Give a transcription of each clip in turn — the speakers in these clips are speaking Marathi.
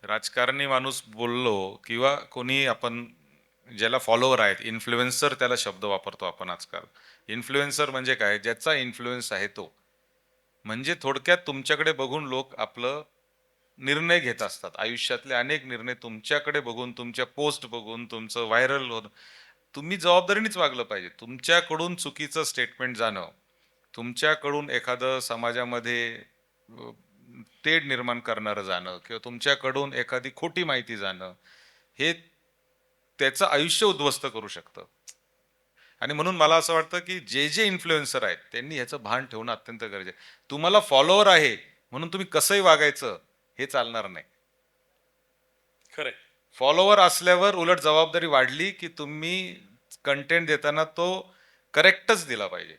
राजकारणी माणूस बोललो किंवा कोणी आपण ज्याला फॉलोवर आहेत, इन्फ्लुएन्सर त्याला शब्द वापरतो आपण आजकाल. इन्फ्लुएन्सर म्हणजे काय? ज्याचा इन्फ्लुएन्स आहे तो. म्हणजे थोडक्यात तुमच्याकडे बघून लोक आपलं निर्णय घेत असतात. आयुष्यातले अनेक निर्णय तुमच्याकडे बघून, तुमच्या पोस्ट बघून, तुमचं व्हायरल होणं, तुम्ही जबाबदारीनेच वागलं पाहिजे. तुमच्याकडून चुकीचं स्टेटमेंट जाणं, तुमच्याकडून एखादं समाजामध्ये अ, तेढ निर्माण करणारं जाणं किंवा तुमच्याकडून एखादी खोटी माहिती जाणं, हे त्याचं आयुष्य उद्ध्वस्त करू शकतं. आणि म्हणून मला असं वाटतं, की जे इन्फ्लुएन्सर आहेत, त्यांनी ह्याचं भान ठेवणं अत्यंत गरजेचं आहे. तुम्हाला फॉलोवर आहे, म्हणून तुम्ही कसंही वागायचं, हे चालणार नाही. खरंय. फॉलोवर असल्यावर उलट जबाबदारी वाढली, की तुम्ही कंटेंट देताना तो करेक्टच दिला पाहिजे.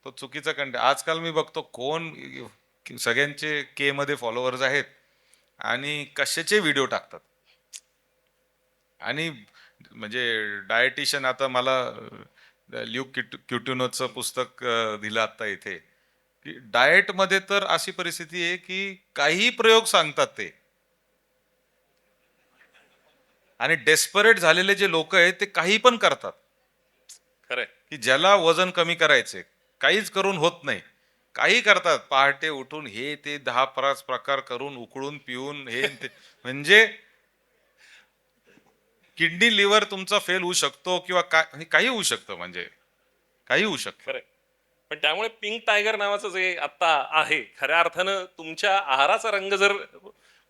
तो चुकीचा कंटेंट आजकाल मी बघतो कोण सगळ्यांचे के मध्ये फॉलोअर्स आहेत आणि कशाचे व्हिडिओ टाकतात. आणि म्हणजे डायटिशियन आता मला ल्यूक क्युटिनोचं पुस्तक दिलं आता इथे, की डाएटमध्ये तर अशी परिस्थिती आहे, की काही प्रयोग सांगतात ते. आणि डेस्परेट झालेले जे लोक आहेत ते काही पण करतात, खरंय. की ज्याला वजन कमी करायचे काहीच करून होत नाही, काही करतात पहाटे उठून हे ते 10 प्रकार करून उकळून पिऊन हे ते. म्हणजे किडनी लिव्हर तुमचा फेल होऊ शकतो किंवा काय काही होऊ शकतं, म्हणजे काही होऊ शकतं. खरंय. पण त्यामुळे पिंक टायगर नावाचं जे आता आहे, खऱ्या अर्थानं तुमच्या आहाराचा रंग जर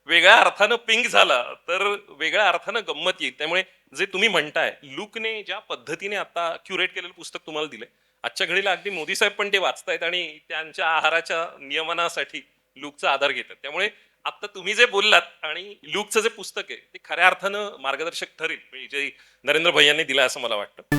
वेगळ्या अर्थानं पिंक झाला तर वेगळ्या अर्थानं गंमत येईल. त्यामुळे जे तुम्ही म्हणताय, लुकने ज्या पद्धतीने आता क्युरेट केलेलं पुस्तक तुम्हाला दिलंय, आजच्या घडीला अगदी मोदी साहेब पण ते वाचतायत आणि त्यांच्या आहाराच्या नियमनासाठी लुकचा आधार घेतात. त्यामुळे आता तुम्ही जे बोललात आणि लुकचं जे पुस्तक आहे ते खऱ्या अर्थानं मार्गदर्शक ठरेल, म्हणजे जे नरेंद्र भैयांनी दिलं असं मला वाटतं.